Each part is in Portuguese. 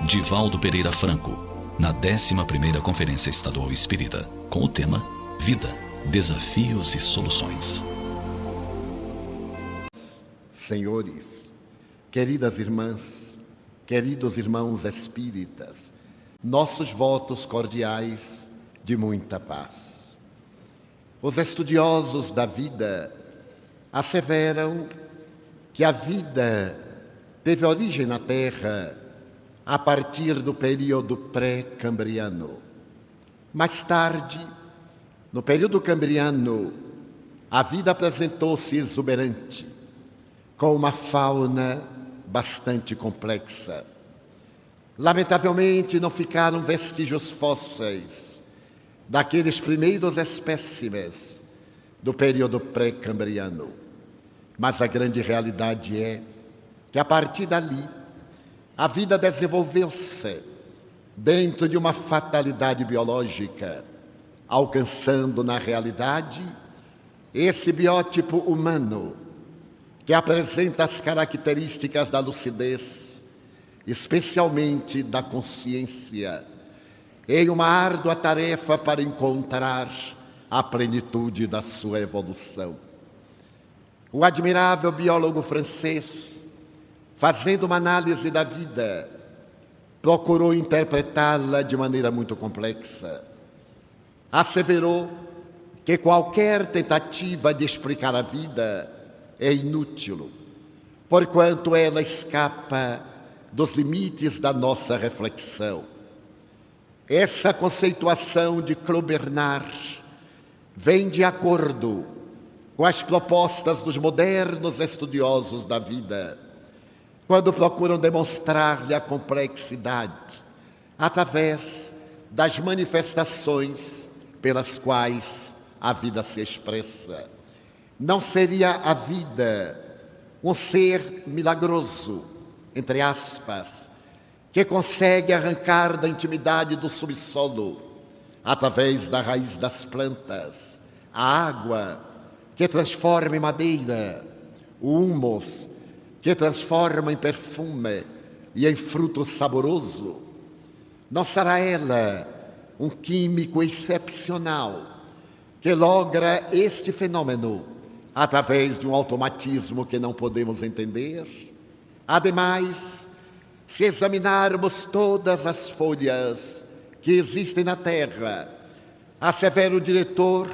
Divaldo Pereira Franco, na 11ª Conferência Estadual Espírita, com o tema Vida, Desafios e Soluções. Senhores, queridas irmãs, queridos irmãos espíritas, nossos votos cordiais de muita paz. Os estudiosos da vida asseveram que a vida teve origem na Terra a partir do período pré-cambriano. Mais tarde, no período cambriano, a vida apresentou-se exuberante, com uma fauna bastante complexa. Lamentavelmente, não ficaram vestígios fósseis daqueles primeiros espécimes do período pré-cambriano. Mas a grande realidade é que, a partir dali, a vida desenvolveu-se dentro de uma fatalidade biológica, alcançando, na realidade, esse biótipo humano que apresenta as características da lucidez, especialmente da consciência, em uma árdua tarefa para encontrar a plenitude da sua evolução. O admirável biólogo francês, fazendo uma análise da vida, procurou interpretá-la de maneira muito complexa. Asseverou que qualquer tentativa de explicar a vida é inútil, porquanto ela escapa dos limites da nossa reflexão. Essa conceituação de Claude Bernard vem de acordo com as propostas dos modernos estudiosos da vida, quando procuram demonstrar-lhe a complexidade através das manifestações pelas quais a vida se expressa. Não seria a vida um ser milagroso, entre aspas, que consegue arrancar da intimidade do subsolo, através da raiz das plantas, a água que transforma em madeira, o humus que transforma em perfume e em fruto saboroso? Não será ela um químico excepcional que logra este fenômeno através de um automatismo que não podemos entender? Ademais, se examinarmos todas as folhas que existem na Terra, assevera o diretor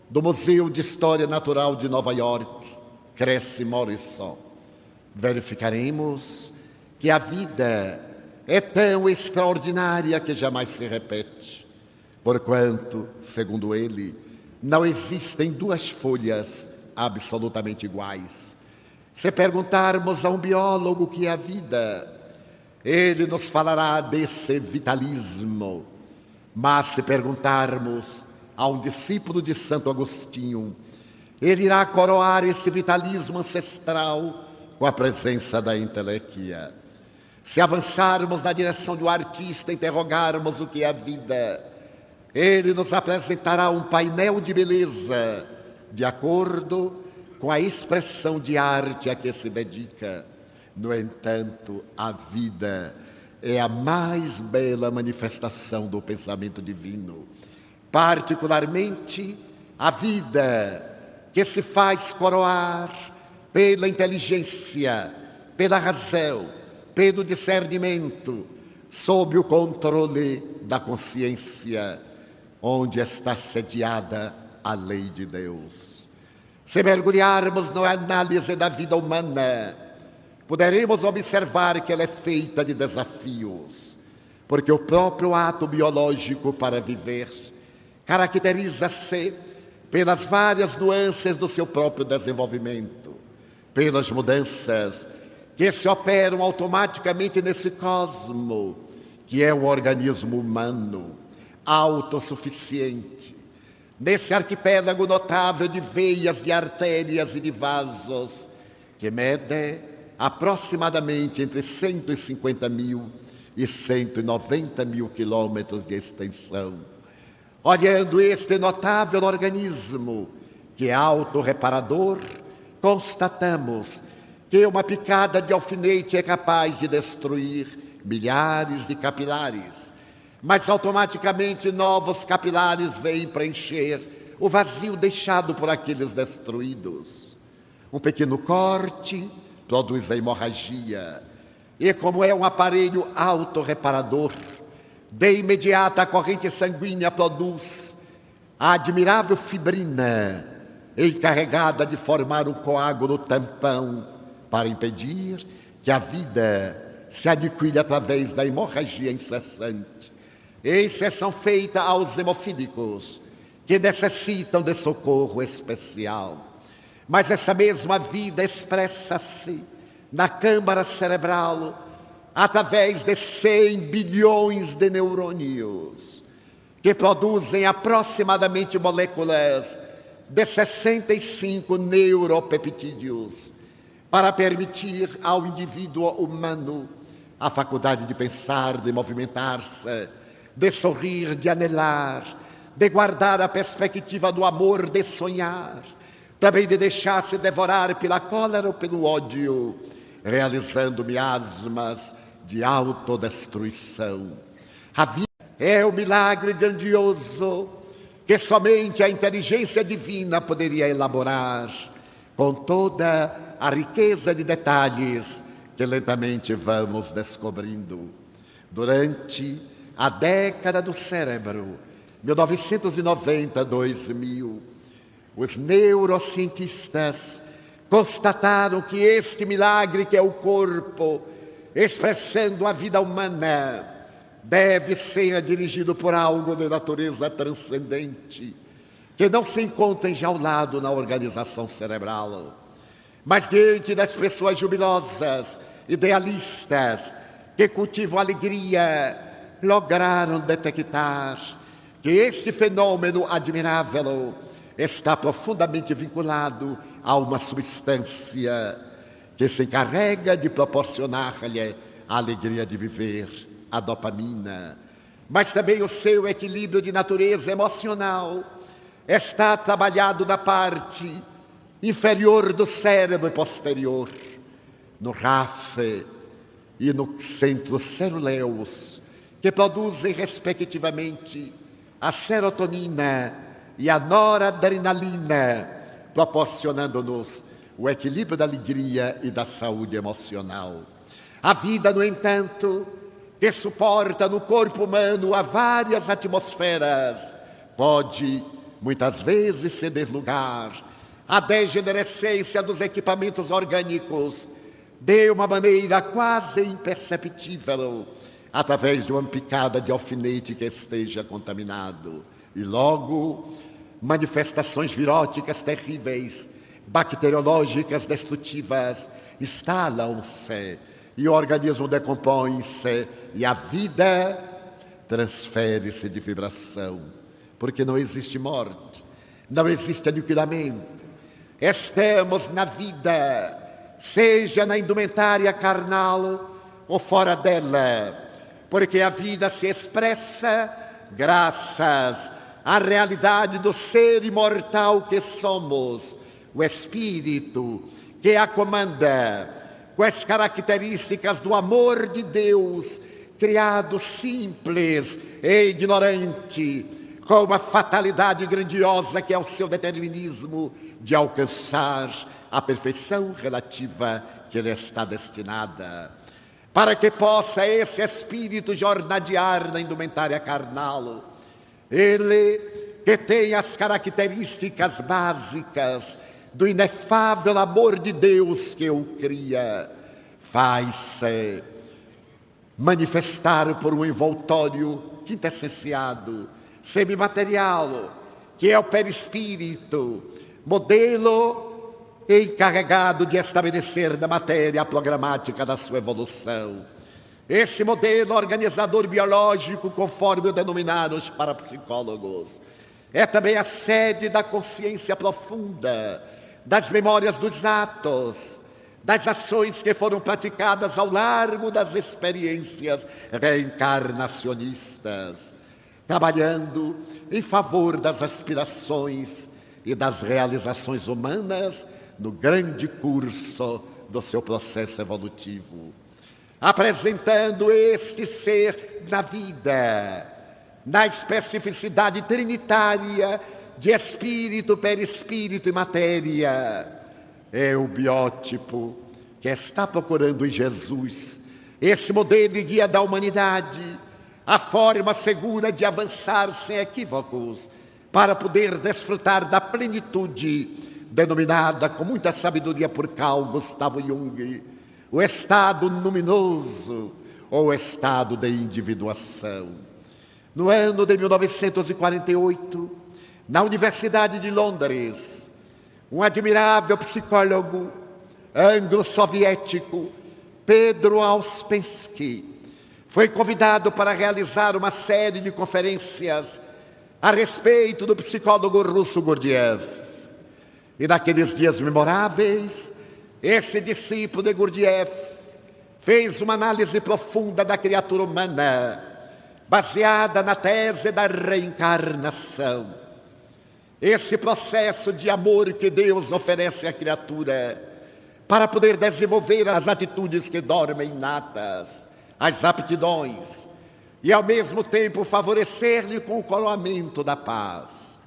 do Museu de História Natural de Nova York, Cressy Morrison, verificaremos que a vida é tão extraordinária que jamais se repete, porquanto, segundo ele, não existem duas folhas absolutamente iguais. Se perguntarmos a um biólogo o que é a vida, ele nos falará desse vitalismo. Mas se perguntarmos a um discípulo de Santo Agostinho, ele irá coroar esse vitalismo ancestral com a presença da entelequia. Se avançarmos na direção de um artista e interrogarmos o que é a vida, ele nos apresentará um painel de beleza, de acordo com a expressão de arte a que se dedica. No entanto, a vida é a mais bela manifestação do pensamento divino, particularmente a vida que se faz coroar pela inteligência, pela razão, pelo discernimento, sob o controle da consciência, onde está sediada a lei de Deus. Se mergulharmos na análise da vida humana, poderemos observar que ela é feita de desafios, porque o próprio ato biológico para viver caracteriza-se pelas várias nuances do seu próprio desenvolvimento, pelas mudanças que se operam automaticamente nesse cosmo, que é o organismo humano, autossuficiente, nesse arquipélago notável de veias, de artérias e de vasos, que mede aproximadamente entre 150 mil e 190 mil quilômetros de extensão. Olhando este notável organismo, que é autorreparador, constatamos que uma picada de alfinete é capaz de destruir milhares de capilares, mas automaticamente novos capilares vêm preencher o vazio deixado por aqueles destruídos. Um pequeno corte produz a hemorragia, e como é um aparelho autorreparador, de imediato a corrente sanguínea produz a admirável fibrina, encarregada de formar um coágulo tampão para impedir que a vida se adquire através da hemorragia incessante. Exceção feita aos hemofílicos, que necessitam de socorro especial. Mas essa mesma vida expressa-se na câmara cerebral através de 100 bilhões de neurônios, que produzem aproximadamente moléculas de 65 neuropeptídeos, para permitir ao indivíduo humano a faculdade de pensar, de movimentar-se, de sorrir, de anelar, de guardar a perspectiva do amor, de sonhar, também de deixar-se devorar pela cólera ou pelo ódio, realizando miasmas de autodestruição. A vida é um milagre grandioso que somente a inteligência divina poderia elaborar, com toda a riqueza de detalhes que lentamente vamos descobrindo. Durante a década do cérebro, 1990-2000, os neurocientistas constataram que este milagre, que é o corpo expressando a vida humana, deve ser dirigido por algo de natureza transcendente, que não se encontra enjaulado na organização cerebral. Mas diante das pessoas jubilosas, idealistas, que cultivam alegria, lograram detectar que este fenômeno admirável está profundamente vinculado a uma substância que se encarrega de proporcionar-lhe a alegria de viver, a dopamina. Mas também o seu equilíbrio de natureza emocional está trabalhado na parte inferior do cérebro posterior, no RAF e no centro ceruleus, que produzem respectivamente a serotonina e a noradrenalina, proporcionando-nos o equilíbrio da alegria e da saúde emocional. A vida, no entanto, que suporta no corpo humano a várias atmosferas, pode muitas vezes ceder lugar à degenerescência dos equipamentos orgânicos de uma maneira quase imperceptível, através de uma picada de alfinete que esteja contaminado. E logo, manifestações viróticas terríveis, bacteriológicas destrutivas, instalam-se e o organismo decompõe-se e a vida transfere-se de vibração, porque não existe morte, não existe aniquilamento. Estamos na vida, seja na indumentária carnal ou fora dela, porque a vida se expressa graças à realidade do ser imortal que somos, o Espírito que a comanda, com as características do amor de Deus, criado simples e ignorante, com uma fatalidade grandiosa que é o seu determinismo de alcançar a perfeição relativa que lhe está destinada. Para que possa esse espírito jornadear na indumentária carnal, ele que tem as características básicas do inefável amor de Deus que o cria, faz-se manifestar por um envoltório quintessenciado, semimaterial, que é o perispírito, modelo encarregado de estabelecer na matéria a programática da sua evolução. Esse modelo organizador biológico, conforme o denominaram os parapsicólogos, é também a sede da consciência profunda, das memórias dos atos, das ações que foram praticadas ao largo das experiências reencarnacionistas, trabalhando em favor das aspirações e das realizações humanas no grande curso do seu processo evolutivo. apresentando este ser na vida, na especificidade trinitária de espírito, perispírito e matéria. É o biótipo que está procurando em Jesus esse modelo e guia da humanidade, a forma segura de avançar sem equívocos, para poder desfrutar da plenitude, denominada com muita sabedoria por Carl Gustavo Jung, o estado luminoso ou estado de individuação. No ano de 1948, na Universidade de Londres, um admirável psicólogo anglo-soviético, Pedro Ouspensky, foi convidado para realizar uma série de conferências a respeito do psicólogo russo Gurdjieff. E naqueles dias memoráveis, esse discípulo de Gurdjieff fez uma análise profunda da criatura humana, baseada na tese da reencarnação. Esse processo de amor que Deus oferece à criatura para poder desenvolver as atitudes que dormem inatas, as aptidões, e ao mesmo tempo favorecer-lhe com o coroamento da paz.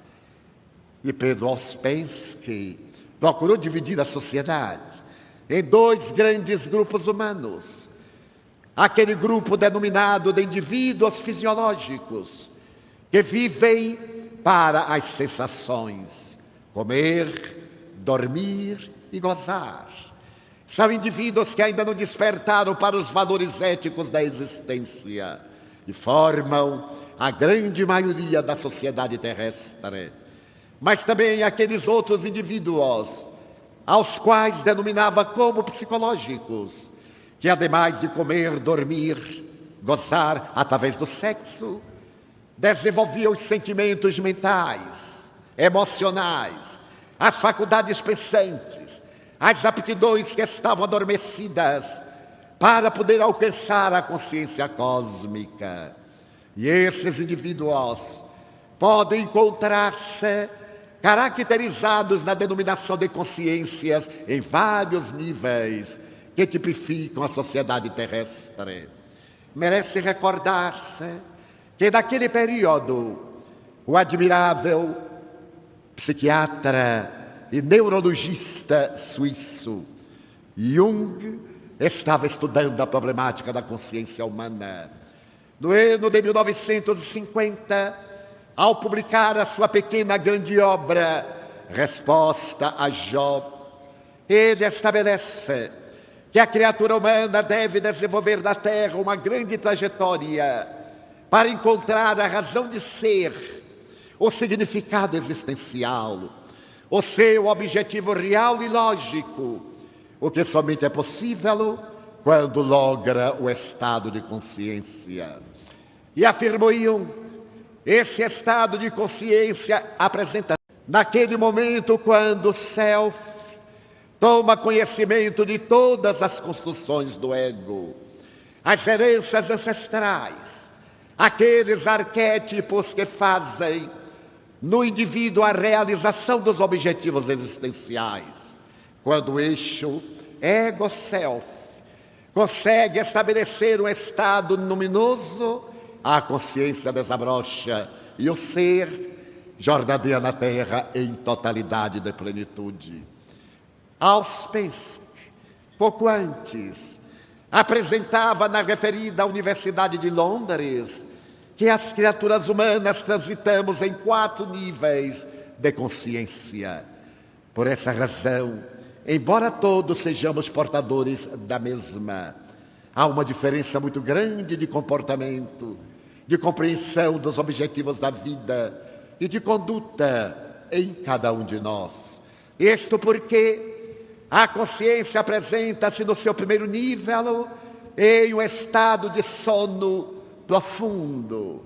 E Pedro Ouspensky procurou dividir a sociedade em dois grandes grupos humanos. Aquele grupo denominado de indivíduos fisiológicos, que vivem para as sensações, comer, dormir e gozar. São indivíduos que ainda não despertaram para os valores éticos da existência e formam a grande maioria da sociedade terrestre. Mas também aqueles outros indivíduos, aos quais denominava como psicológicos, que ademais de comer, dormir, gozar através do sexo, desenvolviam os sentimentos mentais, emocionais, as faculdades pensantes, as aptidões que estavam adormecidas para poder alcançar a consciência cósmica. E esses indivíduos podem encontrar-se caracterizados na denominação de consciências em vários níveis que tipificam a sociedade terrestre. Merece recordar-se que naquele período o admirável psiquiatra e neurologista suíço Jung estava estudando a problemática da consciência humana. No ano de 1950, ao publicar a sua pequena grande obra, Resposta a Jó, ele estabelece que a criatura humana deve desenvolver na Terra uma grande trajetória para encontrar a razão de ser, o significado existencial, o seu objetivo real e lógico, o que somente é possível quando logra o estado de consciência. E afirmou Jung, esse estado de consciência apresenta naquele momento quando o self toma conhecimento de todas as construções do ego, as heranças ancestrais, aqueles arquétipos que fazem no indivíduo a realização dos objetivos existenciais. Quando o eixo ego-self consegue estabelecer um estado luminoso, a consciência desabrocha e o ser jornadeia na Terra em totalidade de plenitude. Ouspensky, pouco antes, apresentava na referida Universidade de Londres que as criaturas humanas transitamos em 4 níveis de consciência. Por essa razão, embora todos sejamos portadores da mesma, há uma diferença muito grande de comportamento, de compreensão dos objetivos da vida e de conduta em cada um de nós. Isto porque a consciência apresenta-se no seu primeiro nível em um estado de sono profundo,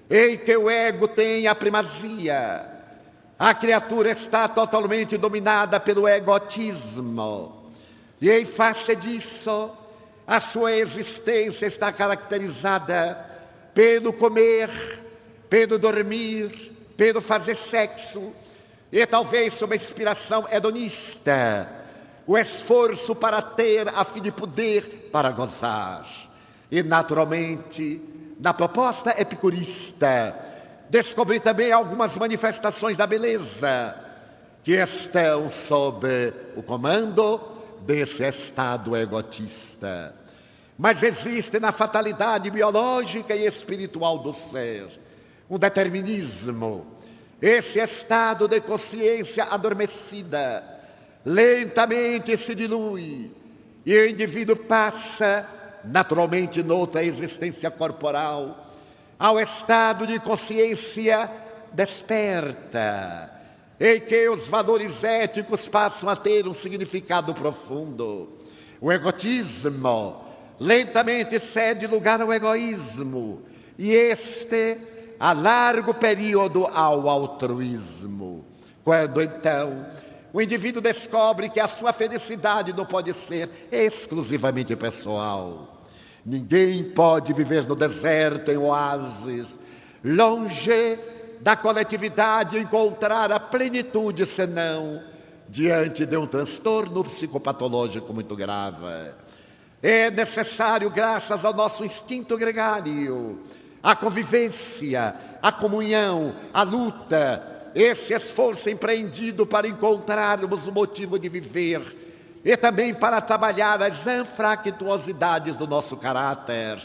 em que o ego tem a primazia. A criatura está totalmente dominada pelo egotismo. E em face disso, a sua existência está caracterizada pelo comer, pelo dormir, pelo fazer sexo, e talvez sob a inspiração hedonista, o esforço para ter, a fim de poder para gozar. E, naturalmente, na proposta epicurista, descobri também algumas manifestações da beleza que estão sob o comando desse estado egotista. Mas existe na fatalidade biológica e espiritual do ser um determinismo. Esse estado de consciência adormecida lentamente se dilui e o indivíduo passa, naturalmente, noutra existência corporal, ao estado de consciência desperta, em que os valores éticos passam a ter um significado profundo. O egotismo lentamente cede lugar ao egoísmo, e este, a largo período, ao altruísmo. Quando, então, o indivíduo descobre que a sua felicidade não pode ser exclusivamente pessoal. Ninguém pode viver no deserto, em oásis, longe da coletividade, encontrar a plenitude, senão diante de um transtorno psicopatológico muito grave. É necessário, graças ao nosso instinto gregário, a convivência, a comunhão, a luta, esse esforço empreendido para encontrarmos o motivo de viver e também para trabalhar as anfractuosidades do nosso caráter,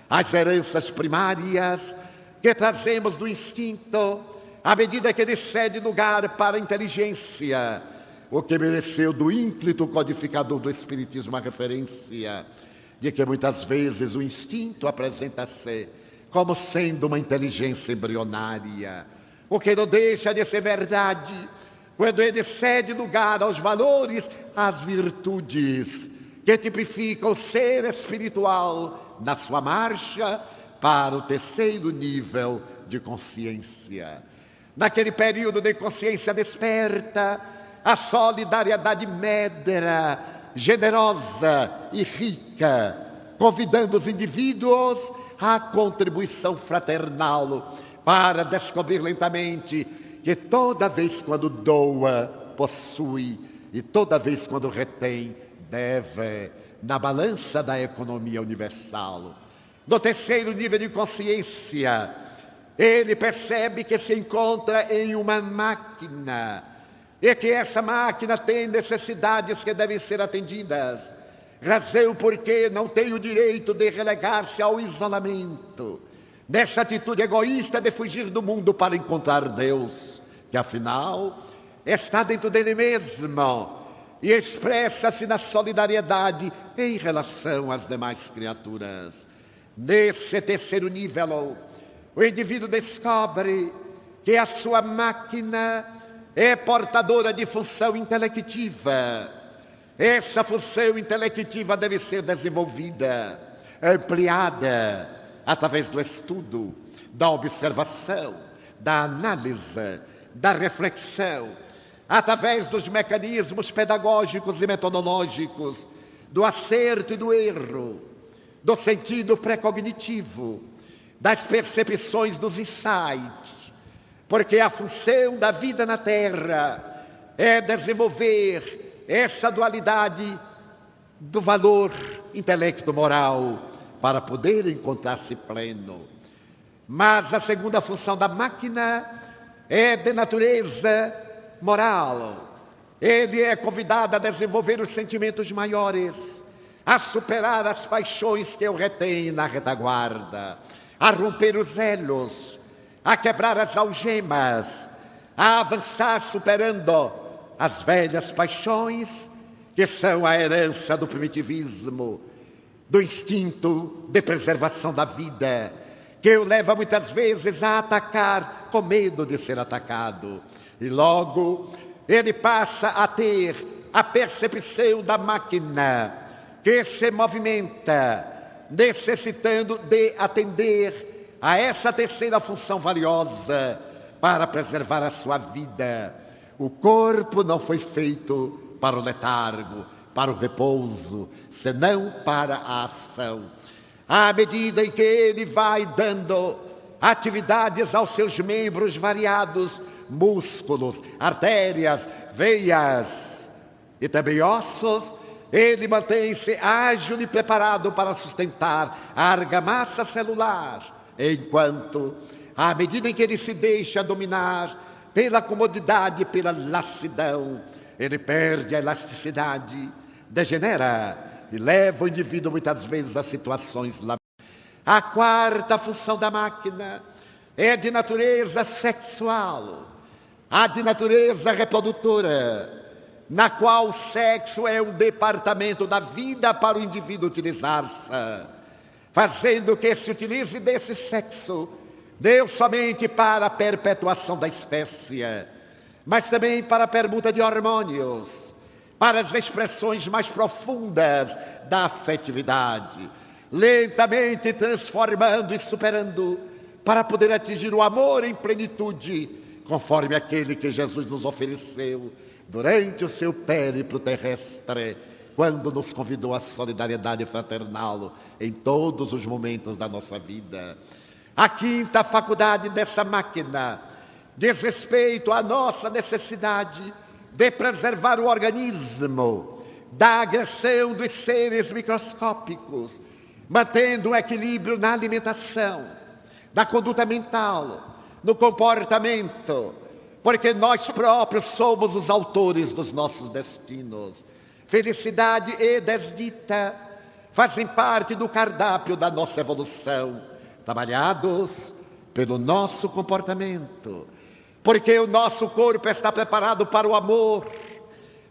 as heranças primárias que trazemos do instinto, à medida que ele cede lugar para a inteligência, o que mereceu do ínclito codificador do Espiritismo a referência de que muitas vezes o instinto apresenta-se como sendo uma inteligência embrionária, o que não deixa de ser verdade quando ele cede lugar aos valores, às virtudes que tipificam o ser espiritual na sua marcha para o terceiro nível de consciência. Naquele período de consciência desperta, a solidariedade medra, generosa e rica, convidando os indivíduos à contribuição fraternal para descobrir lentamente que toda vez quando doa, possui, e toda vez quando retém, deve, na balança da economia universal. No terceiro nível de consciência, ele percebe que se encontra em uma máquina e que essa máquina tem necessidades que devem ser atendidas, razão porque não tem o direito de relegar-se ao isolamento, nessa atitude egoísta de fugir do mundo para encontrar Deus, que afinal está dentro dele mesmo e expressa-se na solidariedade em relação às demais criaturas. Nesse terceiro nível, o indivíduo descobre que a sua máquina é portadora de função intelectiva. Essa função intelectiva deve ser desenvolvida, ampliada, através do estudo, da observação, da análise, da reflexão, através dos mecanismos pedagógicos e metodológicos, do acerto e do erro, do sentido pré-cognitivo, das percepções dos insights, porque a função da vida na Terra é desenvolver essa dualidade do valor intelecto-moral para poder encontrar-se pleno. Mas a segunda função da máquina é de natureza moral. Ele é convidado a desenvolver os sentimentos maiores, a superar as paixões que o retêm na retaguarda, a romper os elos, a quebrar as algemas, a avançar superando as velhas paixões que são a herança do primitivismo, do instinto de preservação da vida, que o leva muitas vezes a atacar com medo de ser atacado. E logo ele passa a ter a percepção da máquina que se movimenta, necessitando de atender a essa terceira função valiosa para preservar a sua vida. O corpo não foi feito para o letargo, para o repouso, senão para a ação. À medida em que ele vai dando atividades aos seus membros variados, músculos, artérias, veias e também ossos, ele mantém-se ágil e preparado para sustentar a argamassa celular, enquanto, à medida em que ele se deixa dominar pela comodidade e pela lassidão, ele perde a elasticidade, degenera e leva o indivíduo muitas vezes a situações lamentáveis. A quarta função da máquina é de natureza sexual, a de natureza reprodutora, na qual o sexo é um departamento da vida para o indivíduo utilizar-se, fazendo que se utilize desse sexo, não somente para a perpetuação da espécie, mas também para a permuta de hormônios, para as expressões mais profundas da afetividade, lentamente transformando e superando, para poder atingir o amor em plenitude, conforme aquele que Jesus nos ofereceu durante o seu périplo terrestre, quando nos convidou à solidariedade fraternal em todos os momentos da nossa vida. A quinta faculdade dessa máquina diz respeito à nossa necessidade de preservar o organismo da agressão dos seres microscópicos, mantendo um equilíbrio na alimentação, na conduta mental, no comportamento, porque nós próprios somos os autores dos nossos destinos. Felicidade e desdita fazem parte do cardápio da nossa evolução, trabalhados pelo nosso comportamento, porque o nosso corpo está preparado para o amor,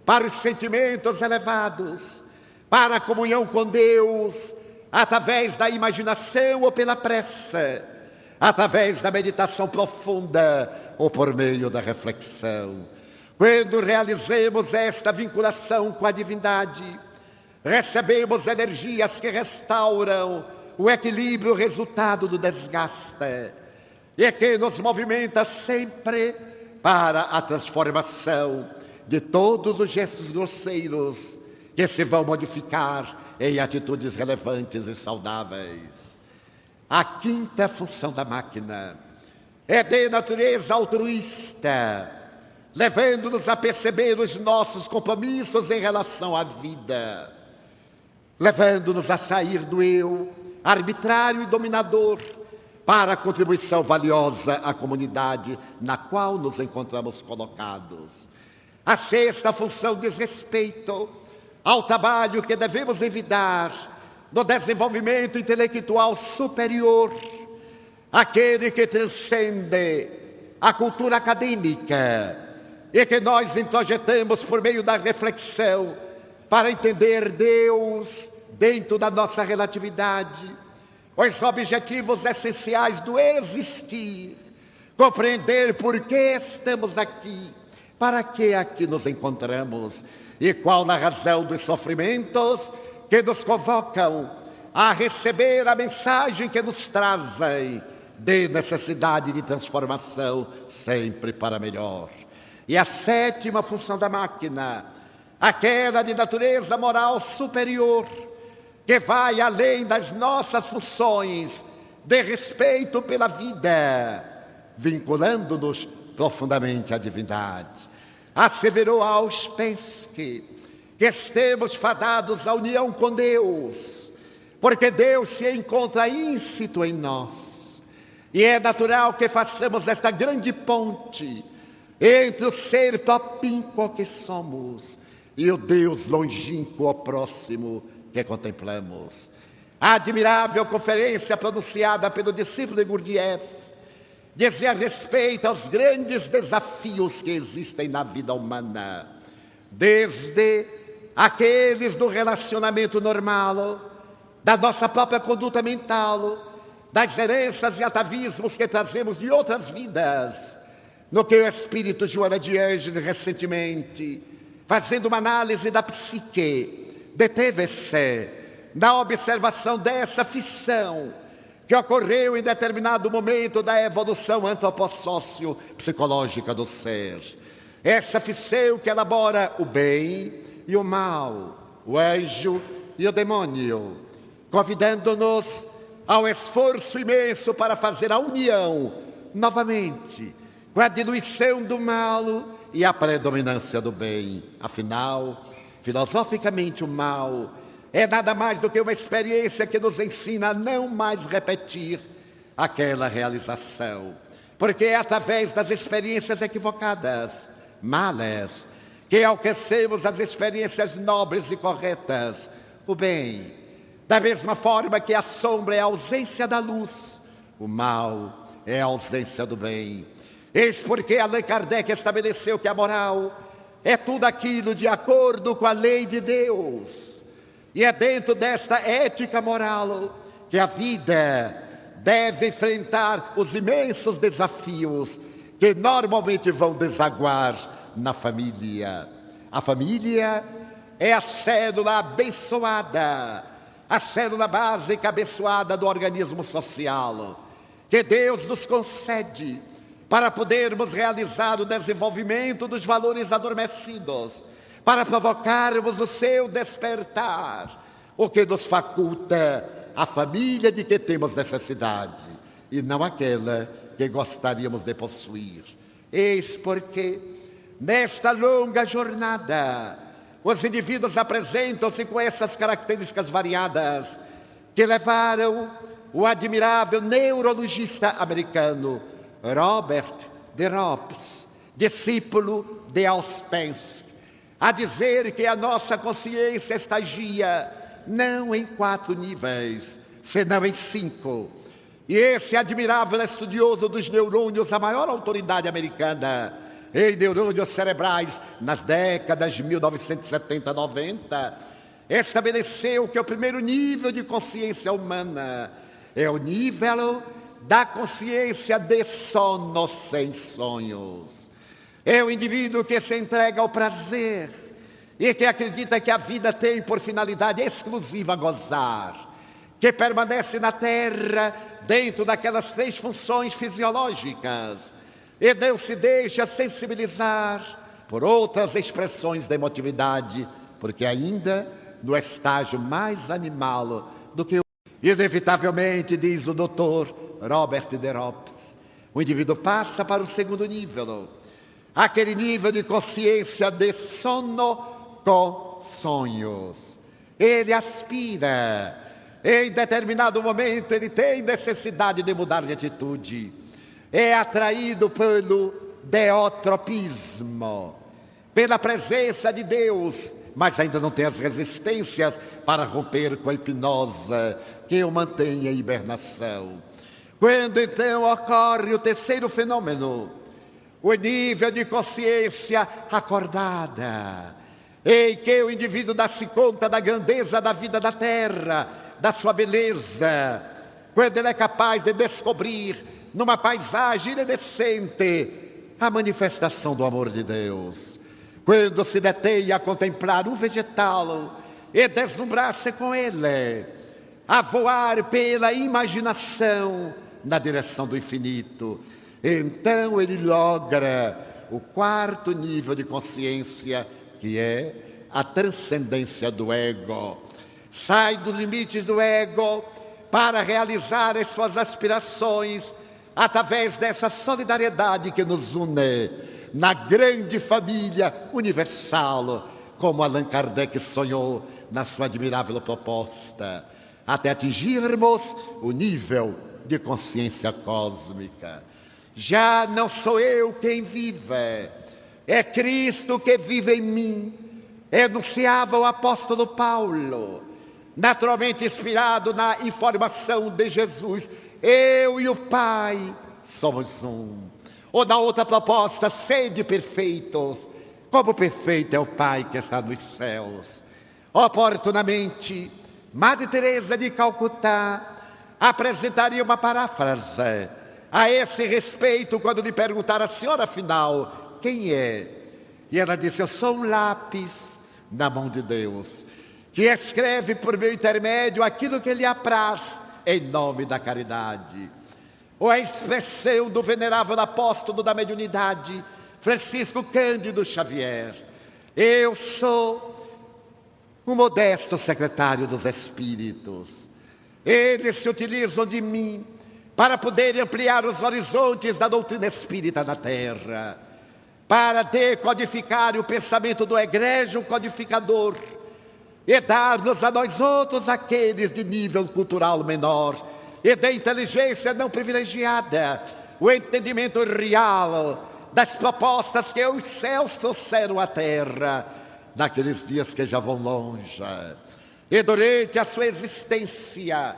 para os sentimentos elevados, para a comunhão com Deus, através da imaginação ou pela prece, através da meditação profunda ou por meio da reflexão. Quando realizemos esta vinculação com a divindade, recebemos energias que restauram o equilíbrio resultado do desgaste e que nos movimenta sempre para a transformação de todos os gestos grosseiros que se vão modificar em atitudes relevantes e saudáveis. A quinta função da máquina é de natureza altruísta, levando-nos a perceber os nossos compromissos em relação à vida, levando-nos a sair do eu arbitrário e dominador para a contribuição valiosa à comunidade na qual nos encontramos colocados. A sexta função diz respeito ao trabalho que devemos envidar no desenvolvimento intelectual superior, aquele que transcende a cultura acadêmica e que nós introjetamos por meio da reflexão para entender Deus dentro da nossa relatividade, os objetivos essenciais do existir, compreender por que estamos aqui, para que aqui nos encontramos e qual a razão dos sofrimentos que nos convocam a receber a mensagem que nos trazem de necessidade de transformação sempre para melhor. E a sétima função da máquina, aquela de natureza moral superior, que vai além das nossas funções de respeito pela vida, vinculando-nos profundamente à divindade. Asseverou Auspensky que estemos fadados à união com Deus, porque Deus se encontra íncito em nós. E é natural que façamos esta grande ponte entre o ser propínquo que somos e o Deus longínquo próximo que contemplamos. A admirável conferência pronunciada pelo discípulo de Gurdjieff dizia respeito aos grandes desafios que existem na vida humana, desde aqueles do relacionamento normal, da nossa própria conduta mental, das heranças e atavismos que trazemos de outras vidas, no que o espírito Joana de Ângeles recentemente, fazendo uma análise da psique, deteve-se na observação dessa fissão que ocorreu em determinado momento da evolução antropossócio-psicológica do ser. Essa fissão que elabora o bem e o mal, o anjo e o demônio, convidando-nos ao esforço imenso para fazer a união, novamente, com a diluição do mal e a predominância do bem. Afinal, Filosoficamente, o mal é nada mais do que uma experiência que nos ensina a não mais repetir aquela realização. Porque é através das experiências equivocadas, malas, que alcancemos as experiências nobres e corretas, o bem. Da mesma forma que a sombra é a ausência da luz, o mal é a ausência do bem. Eis porque Allan Kardec estabeleceu que a moral é tudo aquilo de acordo com a lei de Deus. E é dentro desta ética moral que a vida deve enfrentar os imensos desafios que normalmente vão desaguar na família. A família é a célula abençoada, a célula básica abençoada do organismo social, que Deus nos concede para podermos realizar o desenvolvimento dos valores adormecidos, para provocarmos o seu despertar, o que nos faculta a família de que temos necessidade, e não aquela que gostaríamos de possuir. Eis porque, nesta longa jornada, os indivíduos apresentam-se com essas características variadas que levaram o admirável neurologista americano Robert de Rops, discípulo de Ouspensky, a dizer que a nossa consciência estagia não em 4 níveis, senão em 5. E esse admirável estudioso dos neurônios, a maior autoridade americana em neurônios cerebrais nas décadas de 1970 e 90, estabeleceu que o primeiro nível de consciência humana é o nível da consciência de sono sem sonhos. É o indivíduo que se entrega ao prazer e que acredita que a vida tem por finalidade exclusiva gozar, que permanece na Terra dentro daquelas 3 funções fisiológicas e não se deixa sensibilizar por outras expressões de emotividade, porque ainda no estágio mais animal do que o... Inevitavelmente, diz o doutor Robert de Rops, o indivíduo passa para o segundo nível, aquele nível de consciência de sono com sonhos. Ele aspira, em determinado momento ele tem necessidade de mudar de atitude, é atraído pelo deotropismo, pela presença de Deus, mas ainda não tem as resistências para romper com a hipnose que o mantém em hibernação. Quando então ocorre o terceiro fenômeno, o nível de consciência acordada, em que o indivíduo dá-se conta da grandeza da vida da terra, da sua beleza, quando ele é capaz de descobrir numa paisagem iridescente a manifestação do amor de Deus, quando se detém a contemplar um vegetal e deslumbrar-se com ele, a voar pela imaginação na direção do infinito, então ele logra o 4º nível de consciência, que é a transcendência do ego. Sai dos limites do ego para realizar as suas aspirações através dessa solidariedade que nos une na grande família universal, como Allan Kardec sonhou na sua admirável proposta, até atingirmos o nível de consciência cósmica. Já não sou eu quem vive, é Cristo que vive em mim, enunciava o apóstolo Paulo, naturalmente inspirado na informação de Jesus: eu e o Pai somos um. Ou na outra proposta: sede perfeitos, como perfeito é o Pai que está nos céus. Oportunamente, Madre Teresa de Calcutá apresentaria uma paráfrase a esse respeito quando lhe perguntaram: a senhora afinal quem é? E ela disse: eu sou um lápis na mão de Deus, que escreve por meu intermédio aquilo que lhe apraz em nome da caridade. Ou a expressão do venerável apóstolo da mediunidade, Francisco Cândido Xavier: eu sou um modesto secretário dos Espíritos. Eles se utilizam de mim para poderem ampliar os horizontes da doutrina espírita na Terra. para decodificar o pensamento do egrégio codificador e dar-nos a nós outros, aqueles de nível cultural menor e de inteligência não privilegiada, o entendimento real das propostas que os céus trouxeram à terra, naqueles dias que já vão longe. E durante a sua existência,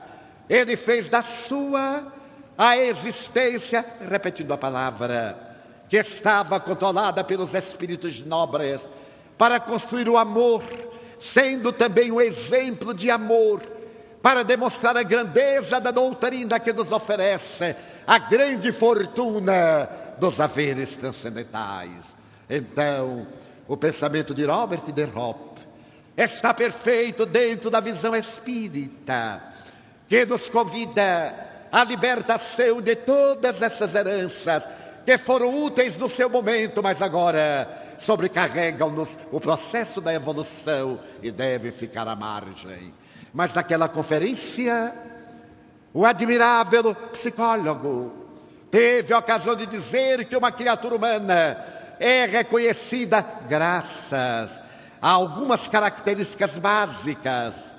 ele fez da sua a existência, repetindo a palavra, que estava controlada pelos espíritos nobres, para construir o amor, sendo também um exemplo de amor, para demonstrar a grandeza da doutrina que nos oferece a grande fortuna dos haveres transcendentais. Então, o pensamento de Robert de Ropp está perfeito dentro da visão espírita, que nos convida à libertação de todas essas heranças que foram úteis no seu momento, mas agora sobrecarregam-nos o processo da evolução e devem ficar à margem. Mas naquela conferência, o admirável psicólogo teve a ocasião de dizer que uma criatura humana é reconhecida graças a algumas características básicas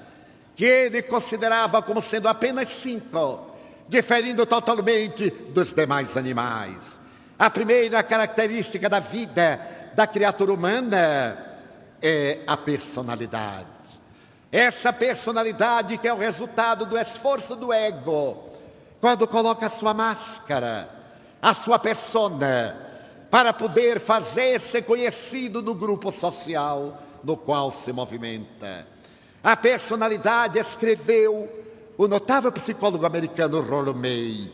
que ele considerava como sendo apenas 5, diferindo totalmente dos demais animais. A primeira característica da vida da criatura humana é a personalidade. Essa personalidade que é o resultado do esforço do ego, quando coloca a sua máscara, a sua persona, para poder fazer-se conhecido no grupo social no qual se movimenta. A personalidade, escreveu o notável psicólogo americano Rollo May,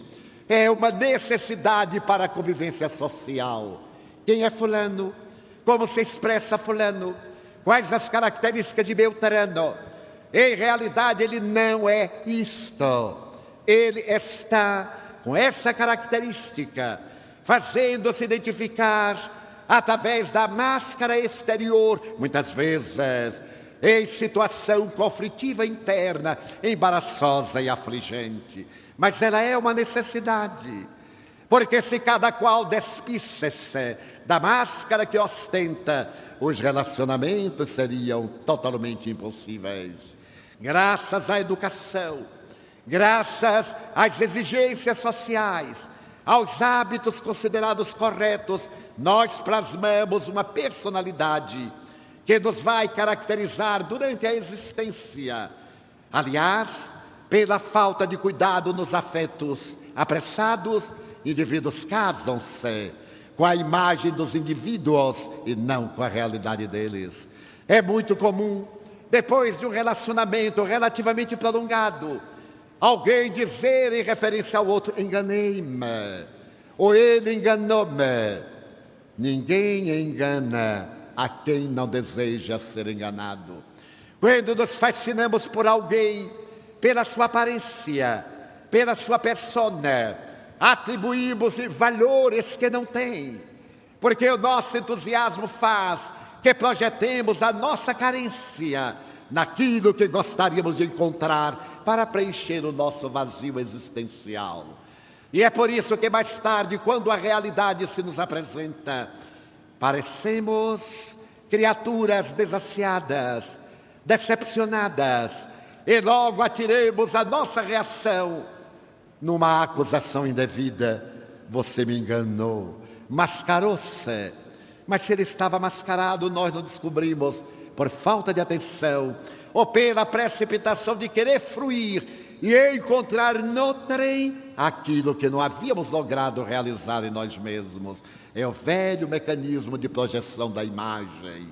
é uma necessidade para a convivência social. Quem é fulano? Como se expressa fulano? Quais as características de Beltrano? Em realidade, ele não é isto. Ele está com essa característica, fazendo-se identificar através da máscara exterior, muitas vezes em situação conflitiva interna, embaraçosa e afligente. Mas ela é uma necessidade, porque se cada qual despisse-se da máscara que ostenta, os relacionamentos seriam totalmente impossíveis. Graças à educação, graças às exigências sociais, aos hábitos considerados corretos, nós plasmamos uma personalidade que nos vai caracterizar durante a existência. Aliás, pela falta de cuidado nos afetos apressados, indivíduos casam-se com a imagem dos indivíduos e não com a realidade deles. É muito comum, depois de um relacionamento relativamente prolongado, alguém dizer em referência ao outro: enganei-me, ou ele enganou-me. Ninguém engana a quem não deseja ser enganado. Quando nos fascinamos por alguém, pela sua aparência, pela sua persona, atribuímos valores que não tem, porque o nosso entusiasmo faz que projetemos a nossa carência naquilo que gostaríamos de encontrar para preencher o nosso vazio existencial. E é por isso que mais tarde, quando a realidade se nos apresenta, parecemos criaturas desaciadas, decepcionadas, e logo atiremos a nossa reação numa acusação indevida. Você me enganou, mascarou-se. Mas se ele estava mascarado, nós não descobrimos por falta de atenção ou pela precipitação de querer fruir e encontrar no trem aquilo que não havíamos logrado realizar em nós mesmos. É o velho mecanismo de projeção da imagem.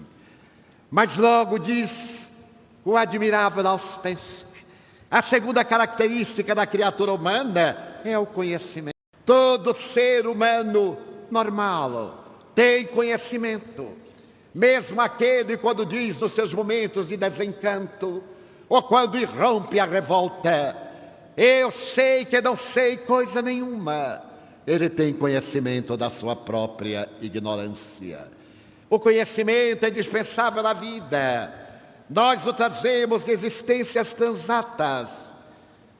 Mas logo diz o admirável Auspensky, a segunda característica da criatura humana é o conhecimento. Todo ser humano normal tem conhecimento. Mesmo aquele quando diz nos seus momentos de desencanto, ou quando irrompe a revolta: eu sei que não sei coisa nenhuma. Ele tem conhecimento da sua própria ignorância. O conhecimento é indispensável à vida. Nós o trazemos de existências transatas.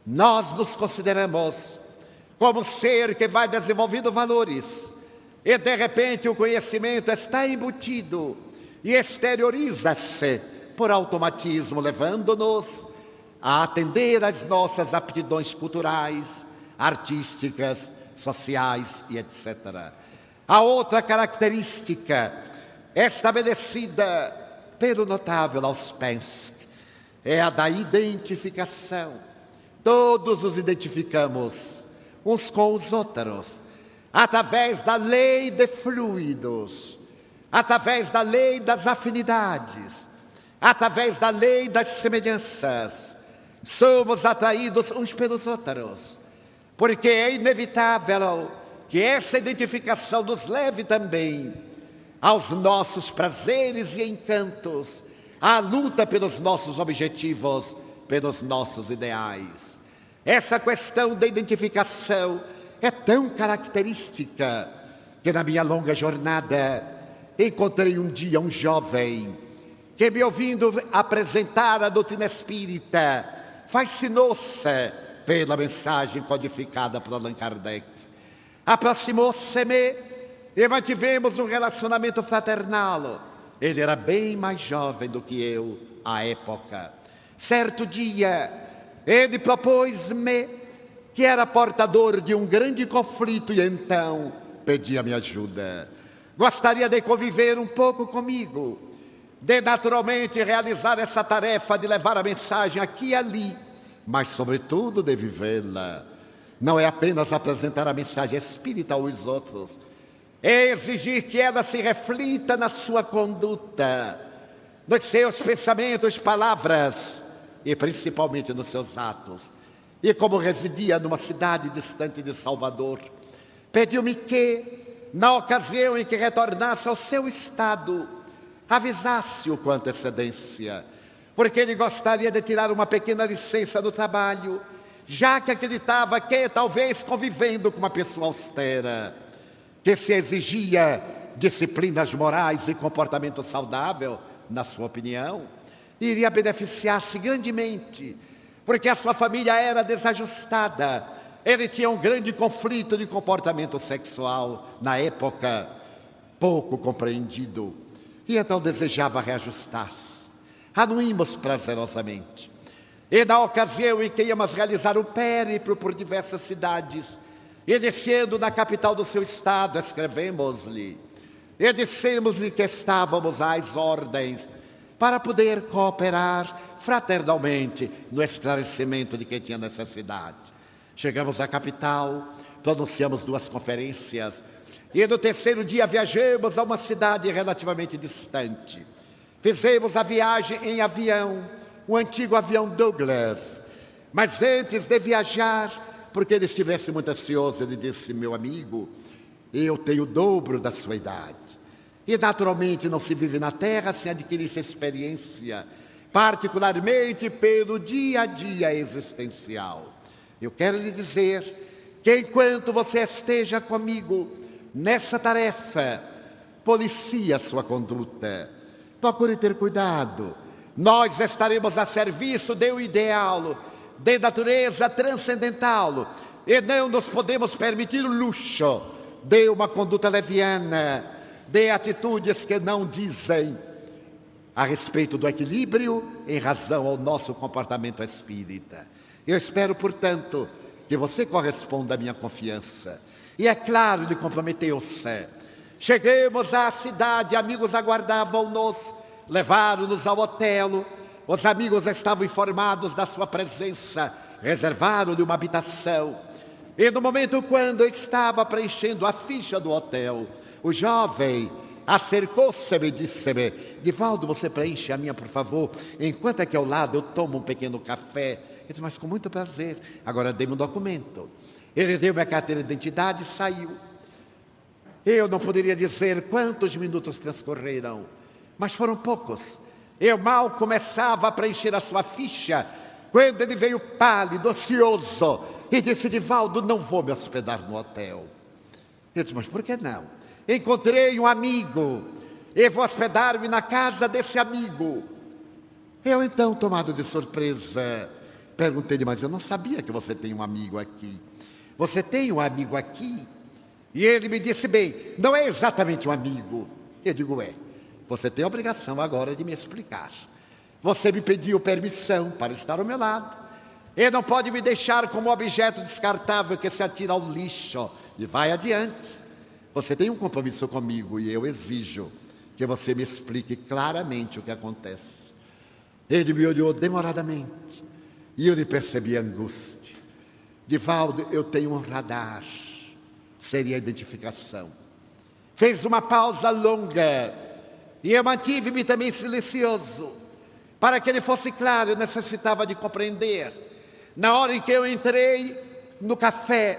Nós nos consideramos como ser que vai desenvolvendo valores, E de repente o conhecimento está embutido e exterioriza-se por automatismo, levando-nos a atender às nossas aptidões culturais, artísticas, sociais e etc. A outra característica estabelecida pelo notável Ouspensky é a da identificação. Todos nos identificamos uns com os outros, através da lei de fluidos, através da lei das afinidades, através da lei das semelhanças. Somos atraídos uns pelos outros, porque é inevitável que essa identificação nos leve também aos nossos prazeres e encantos, à luta pelos nossos objetivos, pelos nossos ideais. Essa questão da identificação é tão característica que na minha longa jornada encontrei um dia um jovem que, me ouvindo apresentar a doutrina espírita, fascinou-se pela mensagem codificada por Allan Kardec. Aproximou-se-me e mantivemos um relacionamento fraternal. Ele era bem mais jovem do que eu à época. Certo dia, ele propôs-me que era portador de um grande conflito e então pedia-me ajuda. Gostaria de conviver um pouco comigo, de naturalmente realizar essa tarefa de levar a mensagem aqui e ali, mas sobretudo de vivê-la. Não é apenas apresentar a mensagem espírita aos outros, é exigir que ela se reflita na sua conduta, nos seus pensamentos, palavras e principalmente nos seus atos. E como residia numa cidade distante de Salvador, pediu-me que, na ocasião em que retornasse ao seu estado, avisasse-o com antecedência, porque ele gostaria de tirar uma pequena licença do trabalho, já que acreditava que, talvez convivendo com uma pessoa austera, que se exigia disciplinas morais e comportamento saudável, na sua opinião, iria beneficiar-se grandemente, porque a sua família era desajustada. Ele tinha um grande conflito de comportamento sexual na época, pouco compreendido, e então desejava reajustar-se. Anuímos prazerosamente. E na ocasião em que íamos realizar um périplo por diversas cidades, e descendo na capital do seu estado, escrevemos-lhe e dissemos-lhe que estávamos às ordens para poder cooperar fraternalmente no esclarecimento de quem tinha necessidade. Chegamos à capital, pronunciamos 2 conferências e no terceiro dia viajamos a uma cidade relativamente distante. Fizemos a viagem em avião, o antigo avião Douglas, mas antes de viajar, porque ele estivesse muito ansioso, ele disse: meu amigo, eu tenho o dobro da sua idade. E naturalmente não se vive na Terra sem adquirir essa experiência, particularmente pelo dia a dia existencial. Eu quero lhe dizer que enquanto você esteja comigo nessa tarefa, policie a sua conduta, procure ter cuidado. Nós estaremos a serviço de um ideal de natureza transcendental e não nos podemos permitir o luxo de uma conduta leviana, de atitudes que não dizem a respeito do equilíbrio em razão ao nosso comportamento espírita. Eu espero, portanto, que você corresponda à minha confiança. E é claro, ele comprometeu-se. Chegamos à cidade, amigos aguardavam-nos, levaram-nos ao hotel. Os amigos estavam informados da sua presença, reservaram-lhe uma habitação. E no momento quando eu estava preenchendo a ficha do hotel, o jovem acercou-se-me e disse-me: Divaldo, você preenche a minha, por favor? Enquanto aqui ao lado eu tomo um pequeno café. Eu disse: mas com muito prazer. Agora dê-me um documento. Ele deu minha carteira de identidade e saiu. Eu não poderia dizer quantos minutos transcorreram, mas foram poucos. Eu mal começava a preencher a sua ficha, quando ele veio pálido, ocioso, e disse: Divaldo, não vou me hospedar no hotel. Eu disse: mas por que não? Encontrei um amigo, e vou hospedar-me na casa desse amigo. Eu então, tomado de surpresa, perguntei-lhe: mas eu não sabia que você tem um amigo aqui. Você tem um amigo aqui? E ele me disse: bem, não é exatamente um amigo. Eu digo: você tem a obrigação agora de me explicar. Você me pediu permissão para estar ao meu lado. E não pode me deixar como objeto descartável que se atira ao lixo e vai adiante. Você tem um compromisso comigo e eu exijo que você me explique claramente o que acontece. Ele me olhou demoradamente e eu lhe percebi a angústia. Divaldo, eu tenho um radar. Seria a identificação. Fez uma pausa longa e eu mantive-me também silencioso. Para que ele fosse claro, eu necessitava de compreender. Na hora em que eu entrei no café,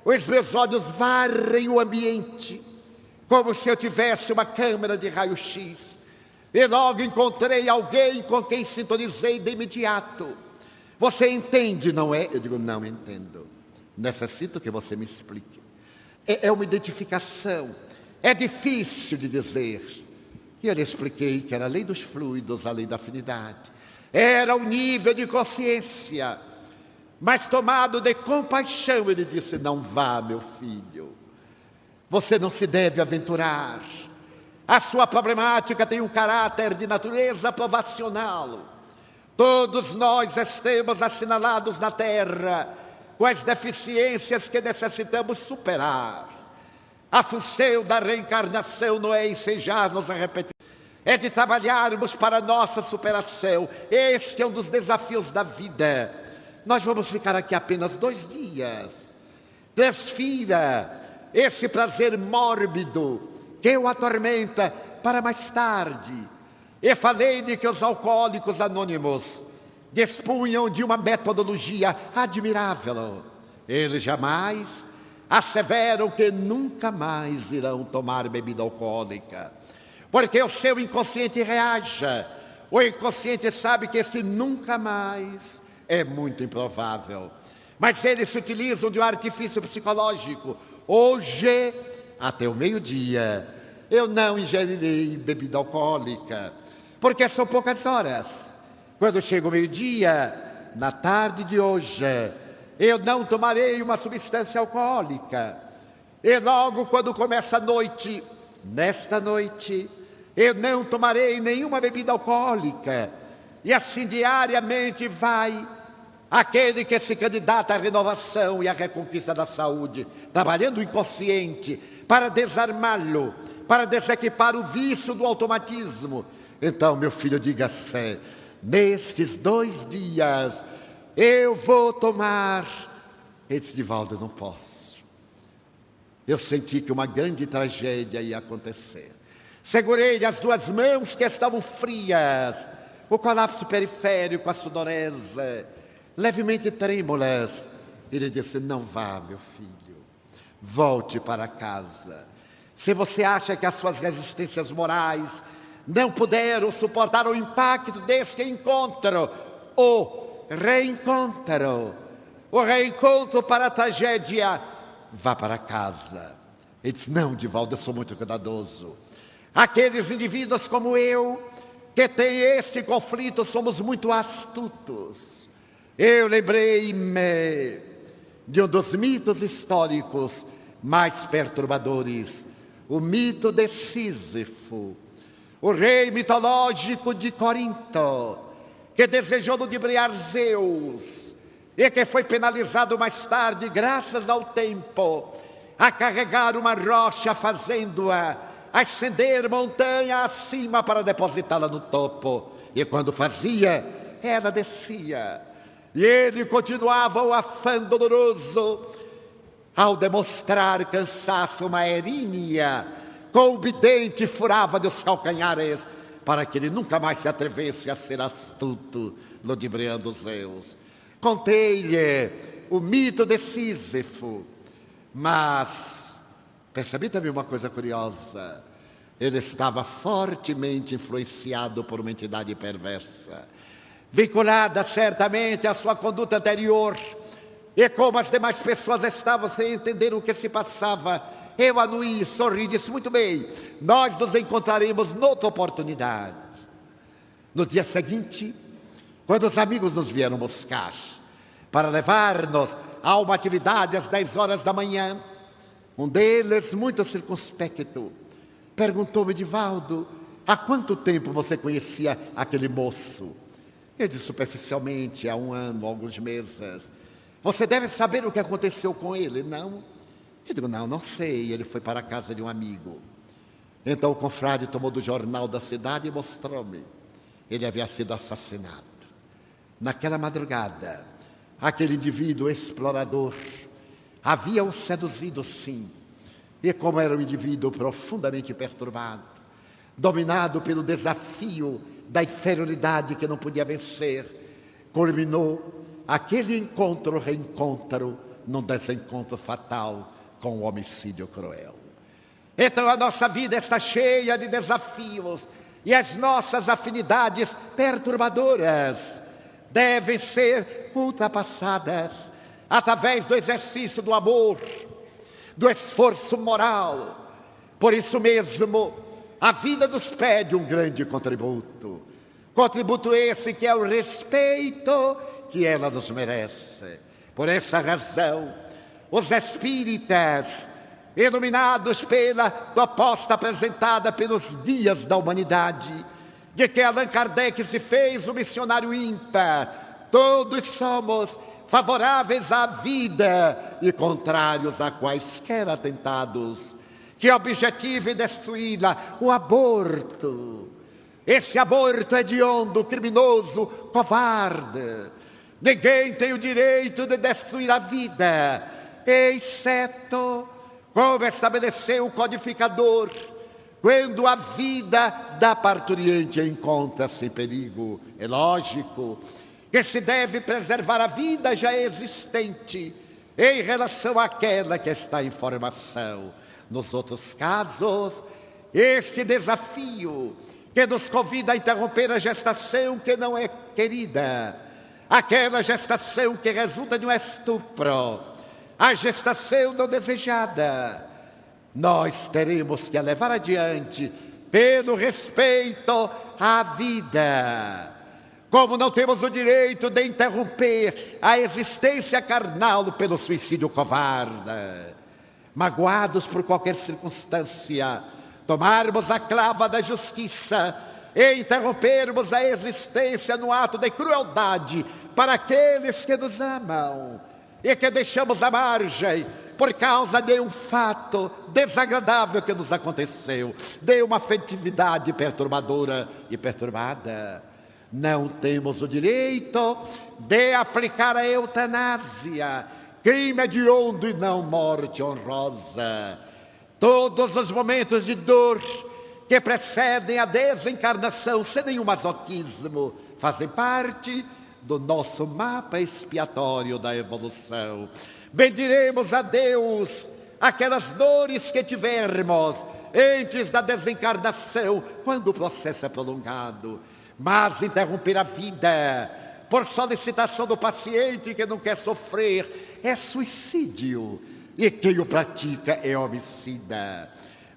os meus olhos varrem o ambiente, como se eu tivesse uma câmera de raio-x. E logo encontrei alguém com quem sintonizei de imediato. Você entende, não é? Eu digo: não entendo. Necessito que você me explique. É uma identificação. É difícil de dizer. E eu lhe expliquei que era a lei dos fluidos, a lei da afinidade. Era o nível de consciência. Mas tomado de compaixão, ele disse: não vá, meu filho. Você não se deve aventurar. A sua problemática tem um caráter de natureza provacional. Todos nós estamos assinalados na Terra com as deficiências que necessitamos superar. A função da reencarnação não é ensejar-nos a repetir, é de trabalharmos para a nossa superação. Este é um dos desafios da vida. Nós vamos ficar aqui apenas 2 dias. Transfira esse prazer mórbido que o atormenta para mais tarde. E falei-lhe que os alcoólicos anônimos dispunham de uma metodologia admirável. Eles jamais asseveram que nunca mais irão tomar bebida alcoólica, porque o seu inconsciente reaja. O inconsciente sabe que esse nunca mais é muito improvável. Mas eles se utilizam de um artifício psicológico. Hoje, até o meio-dia, eu não ingerirei bebida alcoólica, porque são poucas horas. Quando chega o meio-dia, na tarde de hoje, eu não tomarei uma substância alcoólica. E logo quando começa a noite, nesta noite, eu não tomarei nenhuma bebida alcoólica. E assim diariamente vai aquele que se candidata à renovação e à reconquista da saúde, trabalhando o inconsciente para desarmá-lo, para desequipar o vício do automatismo. Então, meu filho, diga-se: nestes 2 dias eu vou tomar. Ele disse: Divaldo, eu não posso. Eu senti que uma grande tragédia ia acontecer. Segurei-lhe as 2 mãos que estavam frias, o colapso periférico, a sudorese, levemente trêmulas. Ele disse: não vá, meu filho, volte para casa. Se você acha que as suas resistências morais não puderam suportar o impacto desse encontro, o reencontro para a tragédia, vá para casa. Ele disse: não, Divaldo, eu sou muito cuidadoso. Aqueles indivíduos como eu, que têm esse conflito, somos muito astutos. Eu lembrei-me de um dos mitos históricos mais perturbadores, o mito de Sísifo, o rei mitológico de Corinto, que desejou ludibriar Zeus e que foi penalizado mais tarde, graças ao tempo, a carregar uma rocha, fazendo-a ascender montanha acima para depositá-la no topo. E quando fazia, ela descia. E ele continuava o afã doloroso ao demonstrar cansaço, uma erinha com o bidente furava dos calcanhares para que ele nunca mais se atrevesse a ser astuto, ludibriando Zeus. Contei-lhe o mito de Sísifo, mas percebi também uma coisa curiosa: ele estava fortemente influenciado por uma entidade perversa, vinculada certamente à sua conduta anterior. E como as demais pessoas estavam sem entender o que se passava, eu anuí, sorri e disse: muito bem, nós nos encontraremos noutra oportunidade. No dia seguinte, quando os amigos nos vieram buscar para levar-nos a uma atividade às 10 horas da manhã, Um deles, muito circunspecto, perguntou-me: Divaldo, há quanto tempo você conhecia aquele moço? Eu disse superficialmente: há 1 ano, alguns meses. Você deve saber o que aconteceu com ele, não? Eu digo: não sei, ele foi para a casa de um amigo. Então o confrade tomou do jornal da cidade e mostrou-me. Ele havia sido assassinado. Naquela madrugada, aquele indivíduo explorador havia o seduzido, sim. E como era um indivíduo profundamente perturbado, dominado pelo desafio da inferioridade que não podia vencer, culminou aquele reencontro num desencontro fatal com o homicídio cruel. Então a nossa vida está cheia de desafios e as nossas afinidades perturbadoras devem ser ultrapassadas através do exercício do amor, do esforço moral. Por isso mesmo, a vida nos pede um grande contributo. Contributo esse que é o respeito que ela nos merece. Por essa razão, os espíritas, iluminados pela proposta apresentada pelos guias da humanidade, de que Allan Kardec se fez um missionário ímpar, todos somos favoráveis à vida e contrários a quaisquer atentados que objetivem destruí-la. O aborto, esse aborto hediondo, criminoso, covarde. Ninguém tem o direito de destruir a vida, exceto, como estabeleceu o codificador, quando a vida da parturiente encontra-se em perigo. É lógico que se deve preservar a vida já existente em relação àquela que está em formação. Nos outros casos, esse desafio que nos convida a interromper a gestação que não é querida, aquela gestação que resulta de um estupro, a gestação não desejada, nós teremos que a levar adiante pelo respeito à vida. Como não temos o direito de interromper a existência carnal pelo suicídio covarde, magoados por qualquer circunstância, tomarmos a clava da justiça e interrompermos a existência no ato de crueldade para aqueles que nos amam e que deixamos à margem por causa de um fato desagradável que nos aconteceu, de uma afetividade perturbadora e perturbada. Não temos o direito de aplicar a eutanásia, crime hediondo e não morte honrosa. Todos os momentos de dor que precedem a desencarnação, sem nenhum masoquismo, fazem parte do nosso mapa expiatório da evolução. Bendiremos a Deus aquelas dores que tivermos antes da desencarnação, quando o processo é prolongado. Mas interromper a vida por solicitação do paciente que não quer sofrer é suicídio, e quem o pratica é homicida.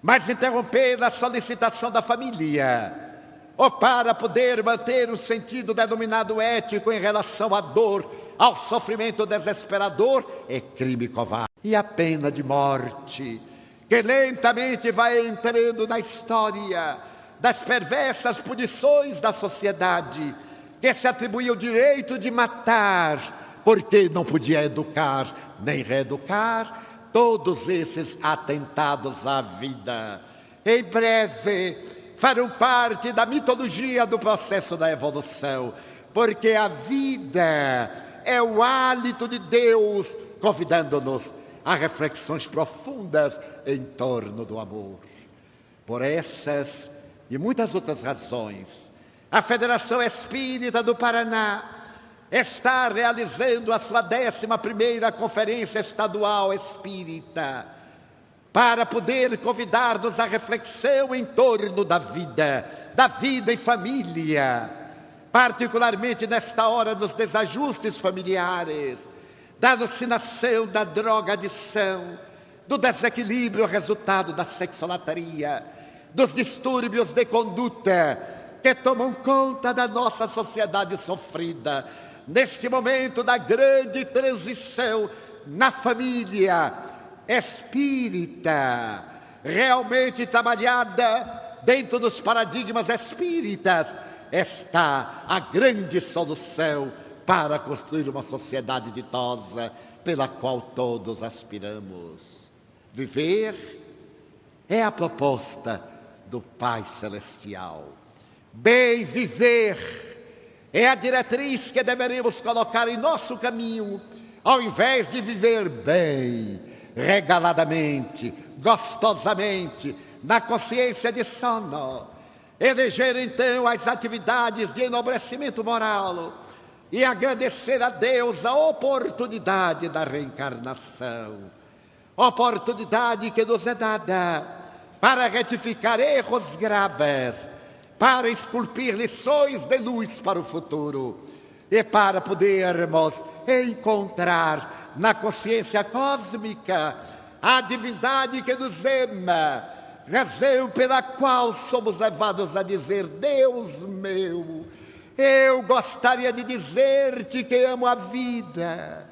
Mas interromper a solicitação da família, ou para poder manter o sentido denominado ético em relação à dor, ao sofrimento desesperador, é crime covarde. E a pena de morte, que lentamente vai entrando na história das perversas punições da sociedade, que se atribuía o direito de matar, porque não podia educar nem reeducar, todos esses atentados à vida, em breve, farão parte da mitologia do processo da evolução, porque a vida é o hálito de Deus, convidando-nos a reflexões profundas em torno do amor. Por essas e muitas outras razões, a Federação Espírita do Paraná está realizando a sua 11ª Conferência Estadual Espírita, para poder convidar-nos à reflexão em torno da vida em família, particularmente nesta hora dos desajustes familiares, da alucinação, da drogadição, do desequilíbrio resultado da sexolatria, dos distúrbios de conduta que tomam conta da nossa sociedade sofrida, neste momento da grande transição na família, espírita, realmente trabalhada dentro dos paradigmas espíritas, está a grande solução para construir uma sociedade ditosa pela qual todos aspiramos. Viver é a proposta do Pai Celestial. Bem viver é a diretriz que deveríamos colocar em nosso caminho, ao invés de viver bem, regaladamente, gostosamente, na consciência de sono. Eleger então as atividades de enobrecimento moral e agradecer a Deus a oportunidade da reencarnação. Oportunidade que nos é dada para retificar erros graves, para esculpir lições de luz para o futuro e para podermos encontrar na consciência cósmica a divindade que nos ama, razão pela qual somos levados a dizer: Deus meu, eu gostaria de dizer-te que amo a vida,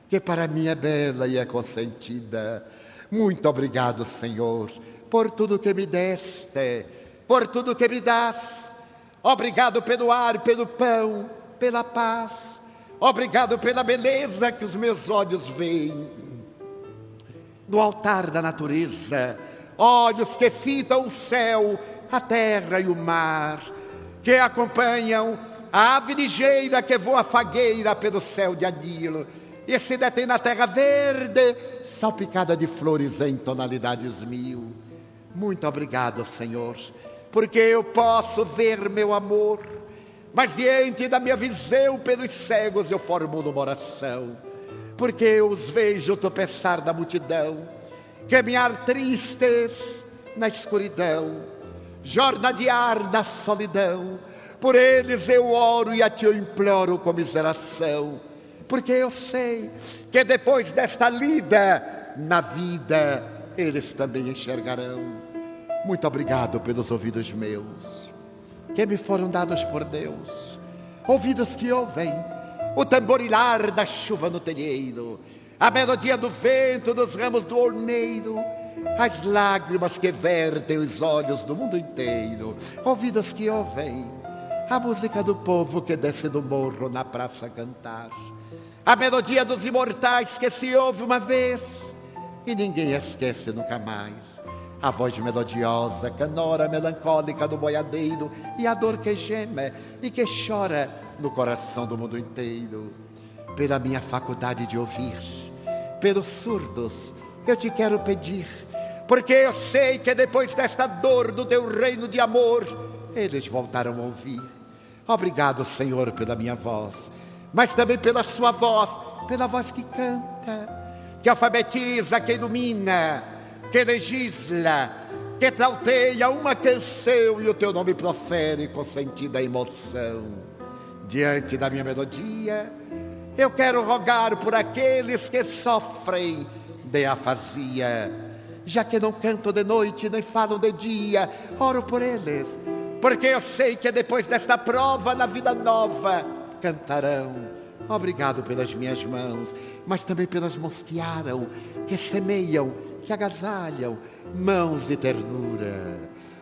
que para mim é bela e é consentida. Muito obrigado, Senhor, por tudo que me deste, por tudo que me dás. Obrigado pelo ar, pelo pão, pela paz. Obrigado pela beleza que os meus olhos veem. No altar da natureza, olhos que fitam o céu, a terra e o mar, que acompanham a ave ligeira que voa fagueira pelo céu de anil e se detém na terra verde, salpicada de flores em tonalidades mil. Muito obrigado, Senhor, porque eu posso ver meu amor, mas diante da minha visão pelos cegos eu formulo uma oração, porque eu os vejo tropeçar da multidão, caminhar tristes na escuridão, jornadear na solidão. Por eles eu oro e a ti eu imploro comiseração, porque eu sei que depois desta lida na vida, eles também enxergarão. Muito obrigado pelos ouvidos meus, que me foram dados por Deus, ouvidos que ouvem o tamborilar da chuva no telheiro, a melodia do vento dos ramos do orneiro, as lágrimas que vertem os olhos do mundo inteiro, ouvidos que ouvem a música do povo que desce do morro na praça cantar, a melodia dos imortais que se ouve uma vez e ninguém esquece nunca mais, a voz melodiosa, canora, melancólica do boiadeiro e a dor que geme e que chora no coração do mundo inteiro. Pela minha faculdade de ouvir, pelos surdos, eu te quero pedir, porque eu sei que depois desta dor do teu reino de amor, eles voltaram a ouvir. Obrigado, Senhor, pela minha voz, mas também pela sua voz, pela voz que canta, que alfabetiza, que ilumina, que legisla, que trauteia uma canção e o teu nome profere com sentida emoção. Diante da minha melodia, eu quero rogar por aqueles que sofrem de afasia, já que não cantam de noite nem falam de dia, oro por eles, porque eu sei que depois desta prova na vida nova cantarão. Obrigado pelas minhas mãos, mas também pelas mãos que aram, que semeiam, que agasalham, mãos de ternura,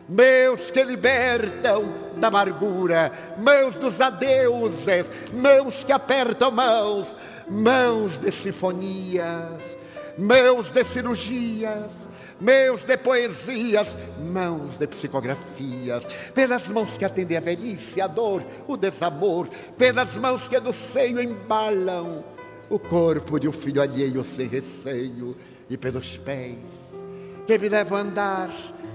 mãos que libertam da amargura, mãos dos adeuses, mãos que apertam mãos, mãos de sinfonias, mãos de cirurgias, mãos de poesias, mãos de psicografias, pelas mãos que atendem a velhice, a dor, o desamor, pelas mãos que do seio embalam o corpo de um filho alheio sem receio, e pelos pés que me levam a andar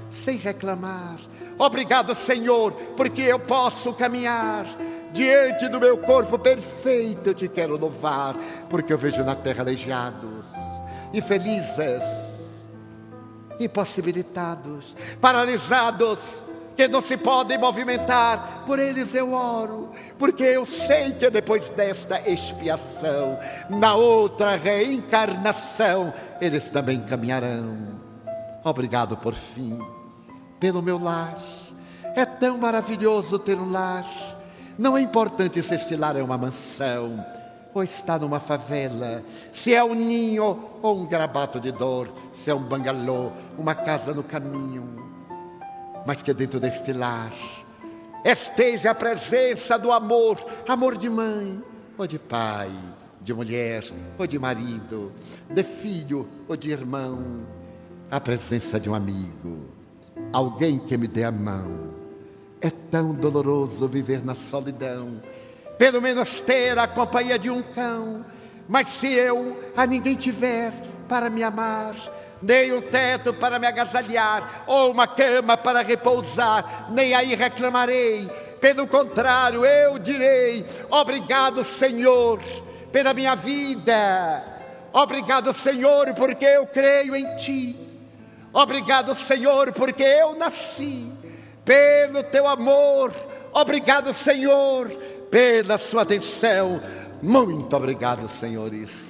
sem reclamar. Obrigado, Senhor, porque eu posso caminhar diante do meu corpo perfeito. Eu te quero louvar, porque eu vejo na terra aleijados, infelizes, impossibilitados, paralisados, que não se podem movimentar. Por eles eu oro, porque eu sei que depois desta expiação, na outra reencarnação, eles também caminharão. Obrigado por fim, pelo meu lar. É tão maravilhoso ter um lar. Não é importante se este lar é uma mansão, ou está numa favela, se é um ninho ou um grabato de dor, se é um bangalô, uma casa no caminho, mas que dentro deste lar esteja a presença do amor, amor de mãe ou de pai, de mulher ou de marido, de filho ou de irmão, a presença de um amigo, alguém que me dê a mão. É tão doloroso viver na solidão, pelo menos ter a companhia de um cão. Mas se eu a ninguém tiver para me amar, nem um teto para me agasalhar, ou uma cama para repousar, nem aí reclamarei. Pelo contrário, eu direi: obrigado, Senhor, pela minha vida. Obrigado, Senhor, porque eu creio em Ti. Obrigado, Senhor, porque eu nasci pelo Teu amor. Obrigado, Senhor, pela Sua atenção. Muito obrigado, senhores.